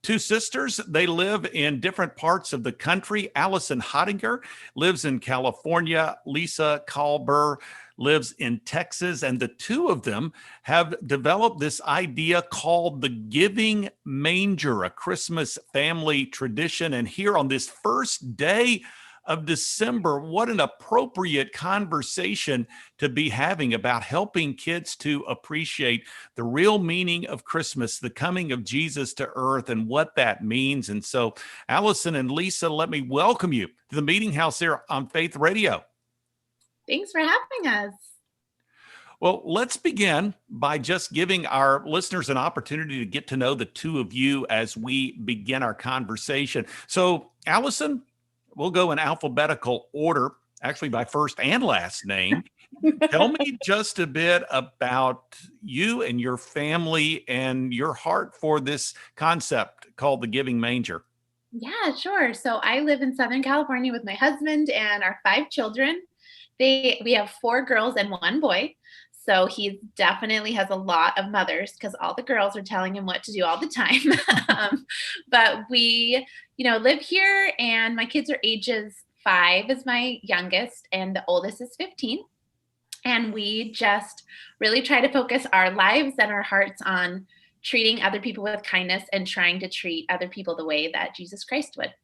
two sisters. They live in different parts of the country. Allison Hottinger lives in California. Lisa Kalberer lives in Texas. And the two of them have developed this idea called the Giving Manger, a Christmas family tradition. And here on this first day of December, what an appropriate conversation to be having about helping kids to appreciate the real meaning of Christmas, the coming of Jesus to earth, and what that means. And so, Allison and Lisa, let me welcome you to the Meeting House here on Faith Radio. Thanks for having us. Well, let's begin by just giving our listeners an opportunity to get to know the two of you as we begin our conversation. So, Allison, we'll go in alphabetical order, actually by first and last name. Tell me just a bit about you and your family and your heart for this concept called the Giving Manger. Yeah, sure. So I live in Southern California with my husband and our 5 children. We have 4 girls and 1 boy. So he definitely has a lot of mothers because all the girls are telling him what to do all the time. But we, live here, and my kids are ages 5 is my youngest, and the oldest is 15. And we just really try to focus our lives and our hearts on treating other people with kindness and trying to treat other people the way that Jesus Christ would.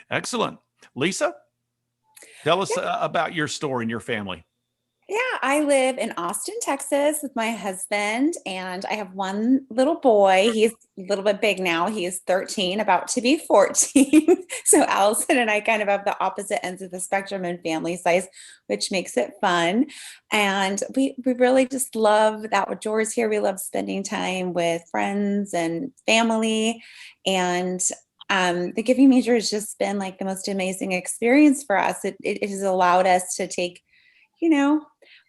Excellent. Lisa, tell us about your story and your family. Yeah, I live in Austin, Texas with my husband, and I have 1 little boy. He's a little bit big now. He is 13, about to be 14. So Allison and I kind of have the opposite ends of the spectrum in family size, which makes it fun. And we really just love that outdoors here. We love spending time with friends and family. And the Giving Manger has just been like the most amazing experience for us. It has allowed us to take,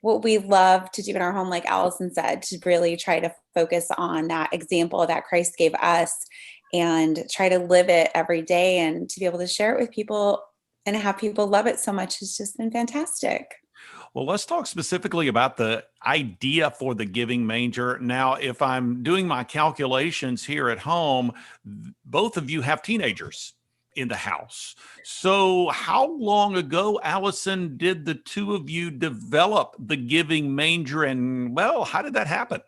what we love to do in our home, like Allison said, to really try to focus on that example that Christ gave us and try to live it every day, and to be able to share it with people and have people love it so much has just been fantastic. Well, let's talk specifically about the idea for the Giving Manger. Now, if I'm doing my calculations here at home, both of you have teenagers in the house. So how long ago, Allison, did the two of you develop the Giving Manger, and well, how did that happen?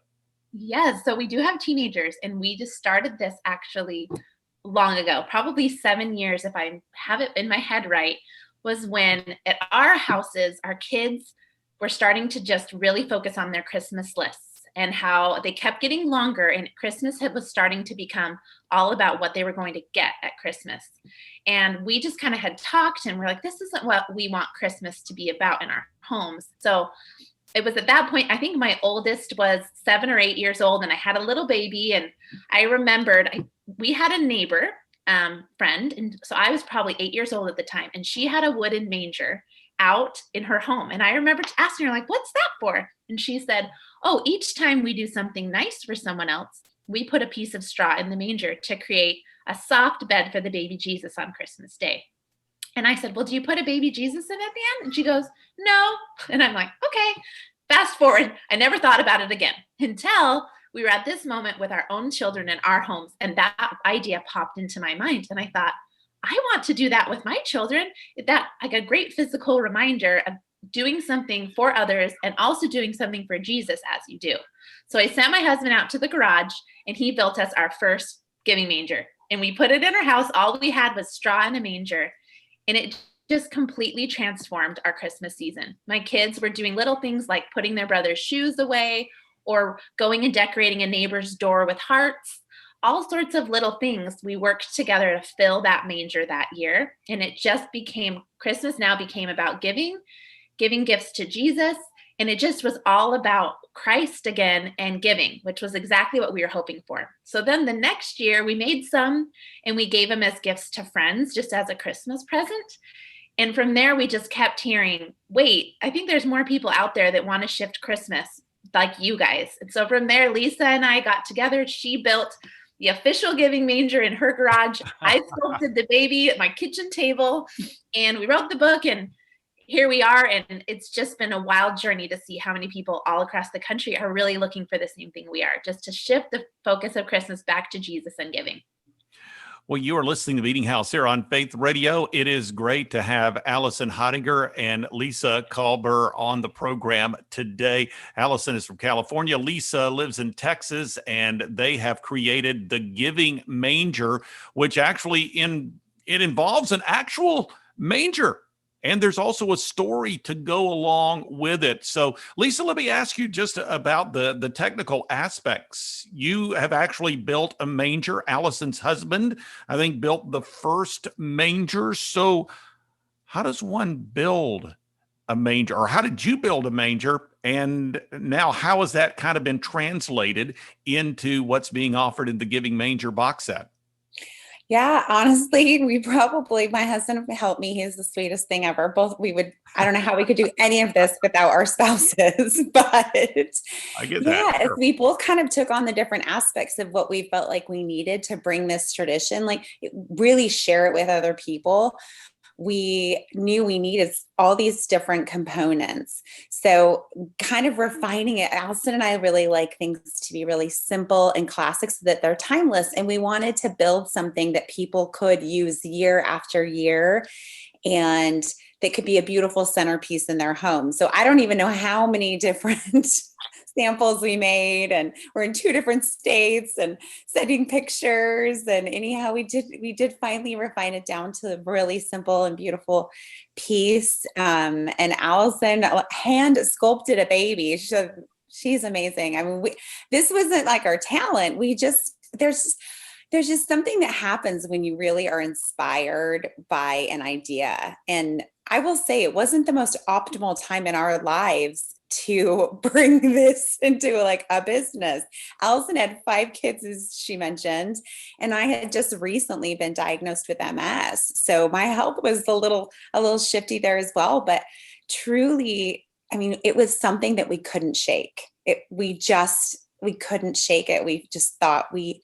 Yes, so we do have teenagers, and we just started this actually long ago, probably 7 years, if I have it in my head right, was when at our houses, our kids were starting to just really focus on their Christmas lists and how they kept getting longer, and Christmas was starting to become all about what they were going to get at Christmas. And we just kind of had talked, and we're like, this isn't what we want Christmas to be about in our homes. So it was at that point, I think my oldest was 7 or 8 years old, and I had a little baby. And I remembered we had a neighbor friend, and so I was probably 8 years old at the time, and she had a wooden manger out in her home. And I remember asking her, like, what's that for? And she said, oh, each time we do something nice for someone else, we put a piece of straw in the manger to create a soft bed for the baby Jesus on Christmas Day. And I said, well, do you put a baby Jesus in at the end? And she goes, no. And I'm like, okay, fast forward. I never thought about it again until we were at this moment with our own children in our homes. And that idea popped into my mind. And I thought, I want to do that with my children. That like a great physical reminder of doing something for others and also doing something for Jesus as you do. So I sent my husband out to the garage, and he built us our first Giving Manger. And we put it in our house. All we had was straw and a manger. And it just completely transformed our Christmas season. My kids were doing little things like putting their brother's shoes away or going and decorating a neighbor's door with hearts. All sorts of little things. We worked together to fill that manger that year. And it just became, Christmas now became about giving gifts to Jesus. And it just was all about Christ again and giving, which was exactly what we were hoping for. So then the next year we made some and we gave them as gifts to friends, just as a Christmas present. And from there, we just kept hearing, wait, I think there's more people out there that want to shift Christmas like you guys. And so from there, Lisa and I got together. She built the official Giving Manger in her garage. I sculpted the baby at my kitchen table, and we wrote the book, and here we are. And it's just been a wild journey to see how many people all across the country are really looking for the same thing we are, just to shift the focus of Christmas back to Jesus and giving. Well, you are listening to Meeting House here on Faith Radio. It is great to have Allison Hottinger and Lisa Kalberer on the program today. Allison is from California. Lisa lives in Texas, and they have created the Giving Manger, which actually it involves an actual manger. And there's also a story to go along with it. So, Lisa, let me ask you just about the technical aspects. You have actually built a manger. Allison's husband, I think, built the first manger. So, how does one build a manger? Or how did you build a manger? And now, how has that kind of been translated into what's being offered in the Giving Manger box set? Yeah, honestly, my husband helped me. He's the sweetest thing ever. I don't know how we could do any of this without our spouses, but I get that. Sure. we both kind of took on the different aspects of what we felt like we needed to bring this tradition, really share it with other people. We knew we needed all these different components. So kind of refining it, Allison and I really like things to be really simple and classic so that they're timeless. And we wanted to build something that people could use year after year and that could be a beautiful centerpiece in their home. So I don't even know how many different samples we made, and we're in 2 different states and sending pictures. And anyhow, we did finally refine it down to a really simple and beautiful piece. And Allison hand sculpted a baby. She's amazing. I mean, this wasn't like our talent. There's just something that happens when you really are inspired by an idea. And I will say it wasn't the most optimal time in our lives to bring this into a business. Allison had 5 kids, as she mentioned, and I had just recently been diagnosed with MS. So my health was a little shifty there as well, but truly, I mean, it was something that we couldn't shake. We couldn't shake it. We just thought we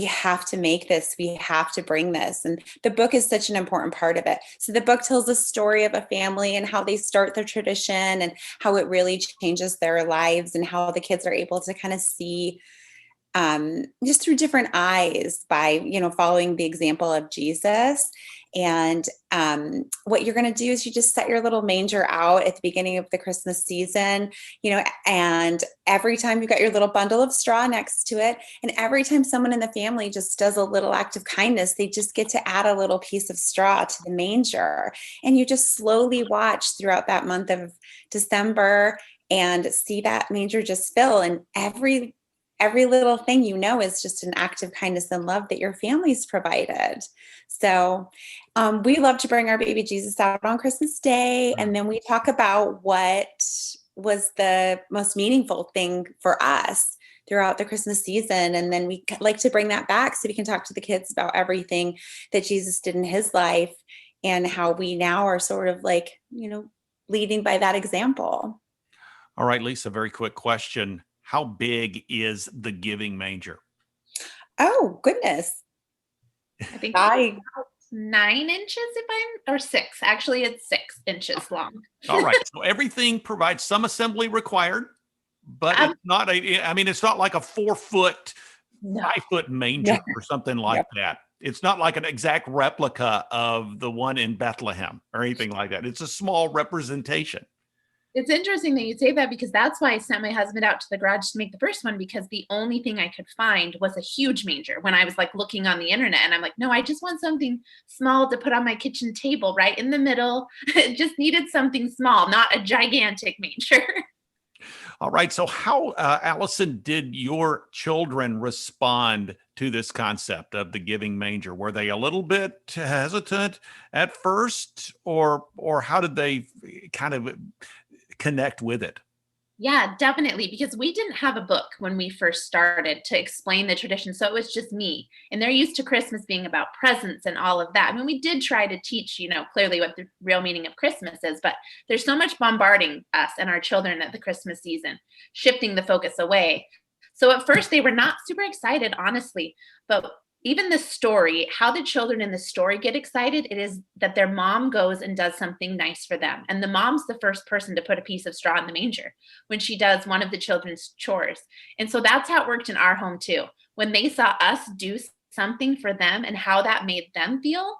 have to make this, we have to bring this. And the book is such an important part of it. So the book tells the story of a family and how they start their tradition and how it really changes their lives and how the kids are able to kind of see just through different eyes by, following the example of Jesus. And what you're going to do is you just set your little manger out at the beginning of the Christmas season, and every time you've got your little bundle of straw next to it, and every time someone in the family just does a little act of kindness, they just get to add a little piece of straw to the manger. And you just slowly watch throughout that month of December and see that manger just fill. And every little thing is just an act of kindness and love that your family's provided. So we love to bring our baby Jesus out on Christmas Day, and then we talk about what was the most meaningful thing for us throughout the Christmas season. And then we like to bring that back so we can talk to the kids about everything that Jesus did in his life and how we now are sort of leading by that example. All right, Lisa, very quick question. How big is the Giving Manger? Oh, goodness. I think 9 inches or 6. Actually, it's 6 inches long. All right. So everything provides some assembly required, but it's not it's not like a 4-foot, 5-foot manger or something like that. It's not like an exact replica of the one in Bethlehem or anything like that. It's a small representation. It's interesting that you say that, because that's why I sent my husband out to the garage to make the first one, because the only thing I could find was a huge manger when I was looking on the internet, and I'm like, no, I just want something small to put on my kitchen table right in the middle. It just needed something small, not a gigantic manger. All right. So how, Allison, did your children respond to this concept of the Giving Manger? Were they a little bit hesitant at first, or how did they kind of connect with it? Yeah, definitely. Because we didn't have a book when we first started to explain the tradition. So it was just me. And they're used to Christmas being about presents and all of that. I mean, we did try to teach, clearly what the real meaning of Christmas is, but there's so much bombarding us and our children at the Christmas season, shifting the focus away. So at first they were not super excited, honestly, but even the story, how the children in the story get excited, it is that their mom goes and does something nice for them. And the mom's the first person to put a piece of straw in the manger when she does one of the children's chores. And so that's how it worked in our home too. When they saw us do something for them and how that made them feel,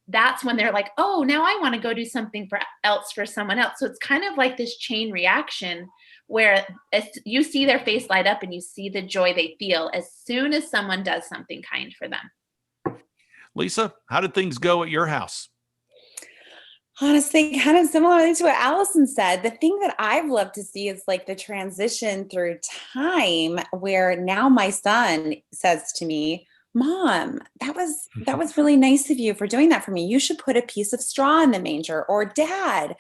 that's when they're like, oh, now I want to go do something else for someone else. So it's kind of like this chain reaction where as you see their face light up and you see the joy they feel as soon as someone does something kind for them. Lisa, how did things go at your house? Honestly, kind of similar to what Allison said. The thing that I've loved to see is like the transition through time where now my son says to me, Mom, that was really nice of you for doing that for me. You should put a piece of straw in the manger. Or Dad,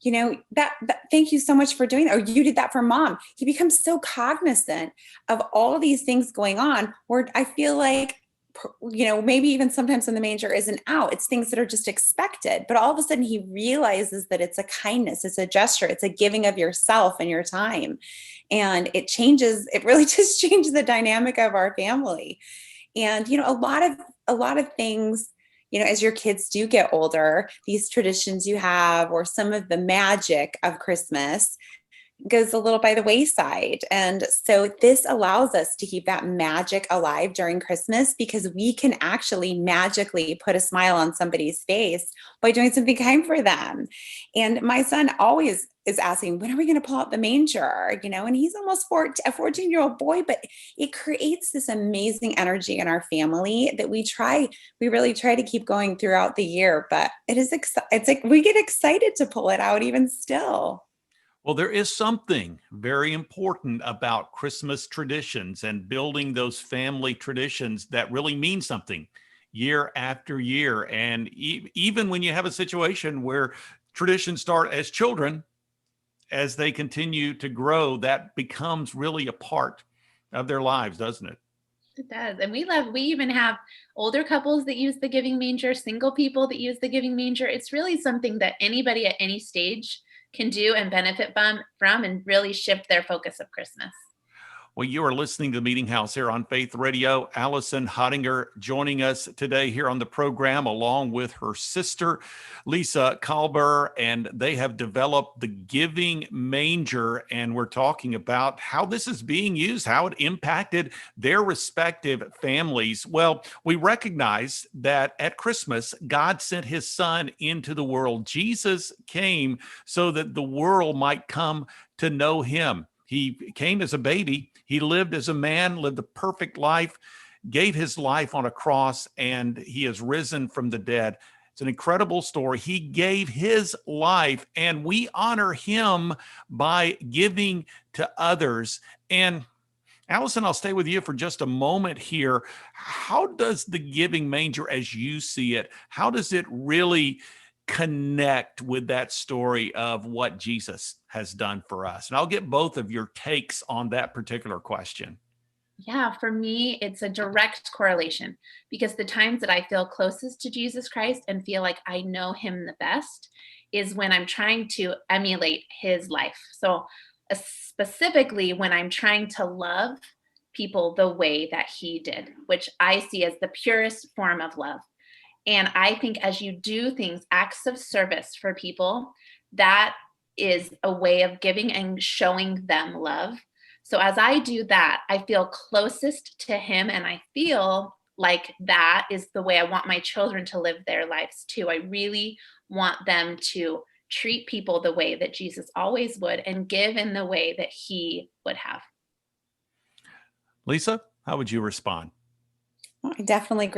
that thank you so much for doing that. Or you did that for Mom. He becomes so cognizant of all these things going on where I feel like, maybe even sometimes when the manger isn't out, it's things that are just expected. But all of a sudden he realizes that it's a kindness, it's a gesture, it's a giving of yourself and your time. And it really just changes the dynamic of our family. And, a lot of things, as your kids do get older, these traditions you have, or some of the magic of Christmas goes a little by the wayside. And so this allows us to keep that magic alive during Christmas, because we can actually magically put a smile on somebody's face by doing something kind for them. And my son always is asking, when are we going to pull out the manger? And he's almost a 14-year-old boy, but it creates this amazing energy in our family that we really try to keep going throughout the year. But it's like we get excited to pull it out even still. Well, there is something very important about Christmas traditions and building those family traditions that really mean something year after year. And even when you have a situation where traditions start as children, as they continue to grow, that becomes really a part of their lives, doesn't it? It does. And we even have older couples that use the Giving Manger, single people that use the Giving Manger. It's really something that anybody at any stage can do and benefit from and really shift their focus of Christmas. Well, you are listening to the Meeting House here on Faith Radio. Allison Hottinger joining us today here on the program, along with her sister, Lisa Kalberer, and they have developed the Giving Manger, and we're talking about how this is being used, how it impacted their respective families. Well, we recognize that at Christmas, God sent his son into the world. Jesus came so that the world might come to know him. He came as a baby. He lived as a man, lived a perfect life, gave his life on a cross, and he has risen from the dead. It's an incredible story. He gave his life, and we honor him by giving to others. And Allison, I'll stay with you for just a moment here. How does the Giving Manger, as you see it, how does it really connect with that story of what Jesus has done for us? And I'll get both of your takes on that particular question. Yeah, for me, it's a direct correlation, because the times that I feel closest to Jesus Christ and feel like I know him the best is when I'm trying to emulate his life. So specifically when I'm trying to love people the way that he did, which I see as the purest form of love. And I think as you do things, acts of service for people, that is a way of giving and showing them love. So as I do that, I feel closest to him, and I feel like that is the way I want my children to live their lives too. I really want them to treat people the way that Jesus always would and give in the way that he would have. Lisa, how would you respond? I definitely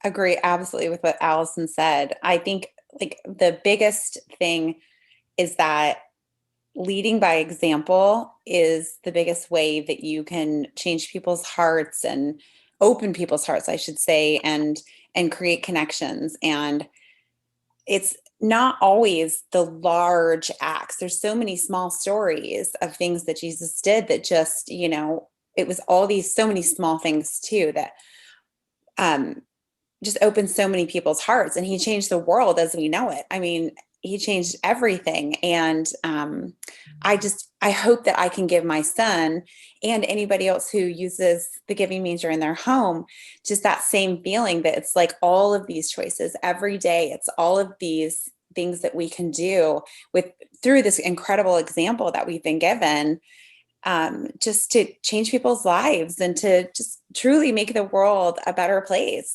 agree absolutely with what Allison said. I think like the biggest thing is that leading by example is the biggest way that you can change people's hearts and open people's hearts, I should say, and create connections. And it's not always the large acts. There's so many small stories of things that Jesus did that just, it was so many small things too that just opened so many people's hearts, and he changed the world as we know it. I mean, he changed everything. And I hope that I can give my son and anybody else who uses the Giving Manger in their home just that same feeling that it's like all of these choices every day. It's all of these things that we can do through this incredible example that we've been given. just to change people's lives and to just truly make the world a better place.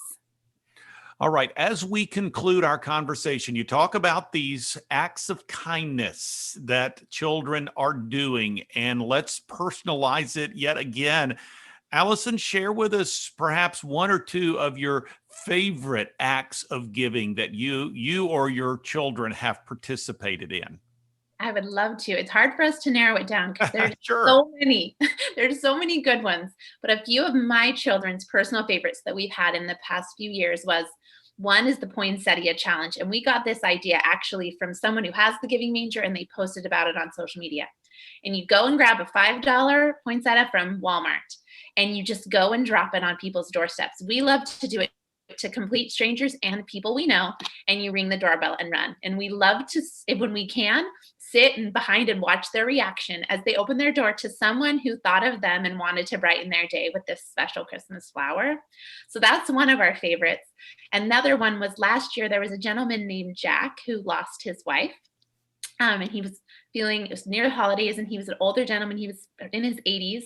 All right. As we conclude our conversation, you talk about these acts of kindness that children are doing, and let's personalize it yet again. Allison, share with us perhaps one or two of your favorite acts of giving that you or your children have participated in. I would love to. It's hard for us to narrow it down because there's Sure. so many. There's so many good ones. But a few of my children's personal favorites that we've had in the past few years was, one is the Poinsettia challenge. And we got this idea actually from someone who has the Giving Manger, and they posted about it on social media. And you go and grab a $5 poinsettia from Walmart, and you just go and drop it on people's doorsteps. We love to do it to complete strangers and people we know, and you ring the doorbell and run. And we love to, when we can, sit and behind and watch their reaction as they open their door to someone who thought of them and wanted to brighten their day with this special Christmas flower. So that's one of our favorites. Another one was last year, there was a gentleman named Jack who lost his wife. And he was it was near the holidays, and he was an older gentleman. He was in his 80s.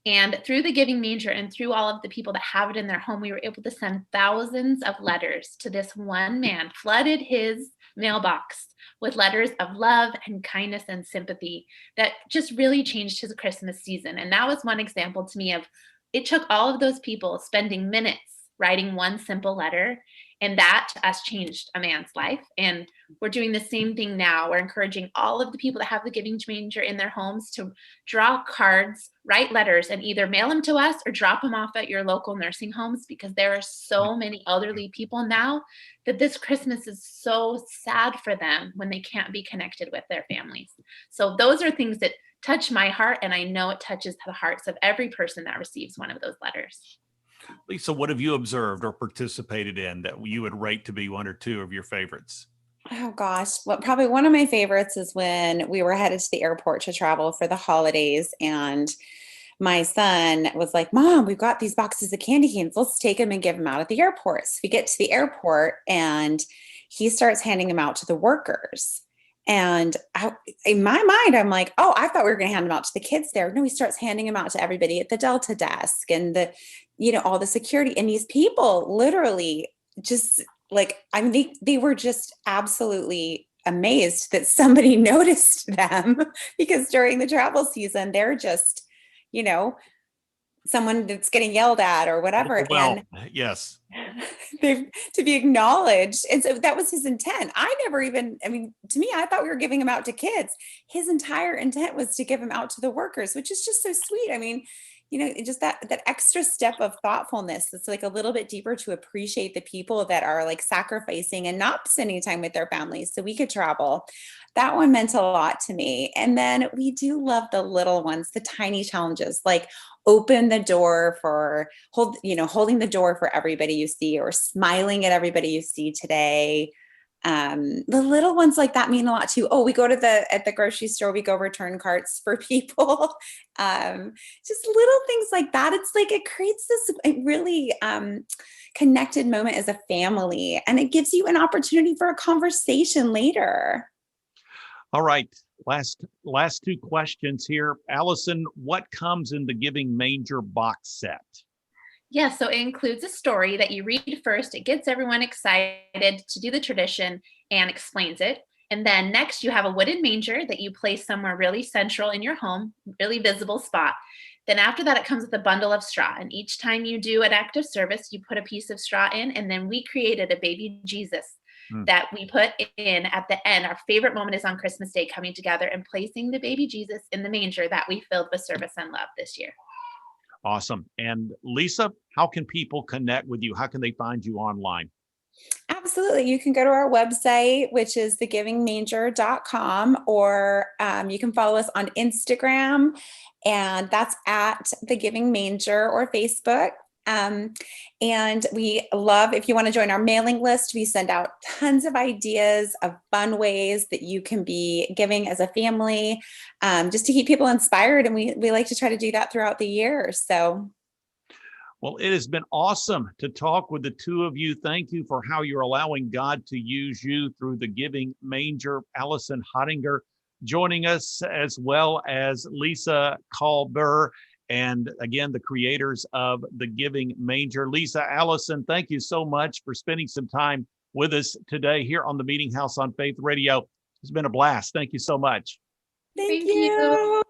And through the Giving Manger and through all of the people that have it in their home, we were able to send thousands of letters to this one man, flooded his mailbox with letters of love and kindness and sympathy that just really changed his Christmas season. And that was one example to me of, it took all of those people spending minutes writing one simple letter, and that to us changed a man's life. And we're doing the same thing now. We're encouraging all of the people that have the Giving Manger in their homes to draw cards, write letters, and either mail them to us or drop them off at your local nursing homes, because there are so many elderly people now that this Christmas is so sad for them when they can't be connected with their families. So those are things that touch my heart, and I know it touches the hearts of every person that receives one of those letters. Lisa, what have you observed or participated in that you would rate to be one or two of your favorites? Oh gosh, well, probably one of my favorites is when we were headed to the airport to travel for the holidays, and my son was like, "Mom, we've got these boxes of candy canes. Let's take them and give them out at the airport." So we get to the airport, and he starts handing them out to the workers. And in my mind, I'm like, "Oh, I thought we were going to hand them out to the kids there." No, he starts handing them out to everybody at the Delta desk and all the security. And these people literally just like, I mean, they were just absolutely amazed that somebody noticed them, because during the travel season, they're just, you know, someone that's getting yelled at or whatever. Well, yes. They've to be acknowledged. And so that was his intent. To me, I thought we were giving them out to kids. His entire intent was to give them out to the workers, which is just so sweet. I mean, just that extra step of thoughtfulness that's like a little bit deeper, to appreciate the people that are like sacrificing and not spending time with their families so we could travel. That one meant a lot to me. And then we do love the little ones, the tiny challenges, like open the door holding the door for everybody you see, or smiling at everybody you see today. The little ones like that mean a lot too. Oh, we go to at the grocery store, we go return carts for people. Just little things like that. It's like, it creates this really connected moment as a family, and it gives you an opportunity for a conversation later. All right. Last two questions here. Allison, what comes in the Giving Manger box set? Yeah, so it includes a story that you read first. It gets everyone excited to do the tradition and explains it. And then next, you have a wooden manger that you place somewhere really central in your home, really visible spot. Then after that, it comes with a bundle of straw. And each time you do an act of service, you put a piece of straw in. And then we created a baby Jesus that we put in at the end. Our favorite moment is on Christmas Day, coming together and placing the baby Jesus in the manger that we filled with service and love this year. Awesome. And Lisa, how can people connect with you? How can they find you online? Absolutely. You can go to our website, which is thegivingmanger.com, or you can follow us on Instagram, and that's at The Giving Manger, or Facebook. And we love, if you want to join our mailing list, we send out tons of ideas of fun ways that you can be giving as a family, just to keep people inspired. And we like to try to do that throughout the year. So. Well, it has been awesome to talk with the two of you. Thank you for how you're allowing God to use you through the Giving Manger. Allison Hottinger, joining us, as well as Lisa Kalberer, and again, the creators of the Giving Manger. Lisa, Allison, thank you so much for spending some time with us today here on the Meeting House on Faith Radio. It's been a blast. Thank you so much. Thank you. you.